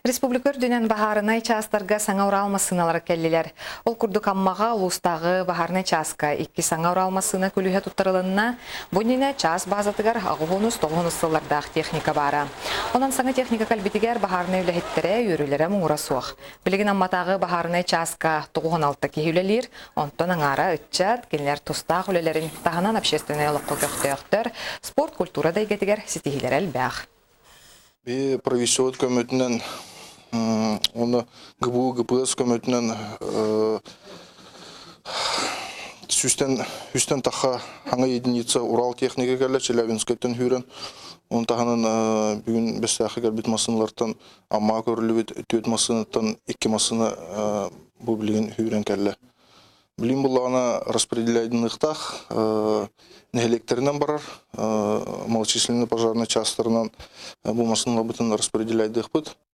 Республикөр дүнен бахарынай частарға саңа уралмасыналары келлилер. Ол күрдік аммаға улустағы бахарынай частқа 2 саңа уралмасына күліге туттарылынна, бұніне час базатыгар ағуғыныз тоғыныз сыллардақ техника бара. Онан саңа техника кәлбетігер бахарынай үләхеттері үйрілері мұңыра суық. Білігін амматағы бахарынай частқа 96 кейілелер, онтон аңара үтчат, кенлер тұстақ үлелерін тағынан общественный олыққы көқтеқтер, спорт культура дайгетігер сетихилер әлбәқ. Би провисиот көмөтүнөн оны ГБУ ГПС көмөтүнөн үстен таха аңа единица Урал техника келе Челябинскеттен хүрен. Он таханын бүгүн бестахы келбит масыналардан амма көрүлүбүт төт масынаттан 2 масына бу билген хүрен келе. Билим булана распределяйдыныктах нехелектеринен барар, малочисленный пожарный частарынан бу масынга бутын распределяйдык бут.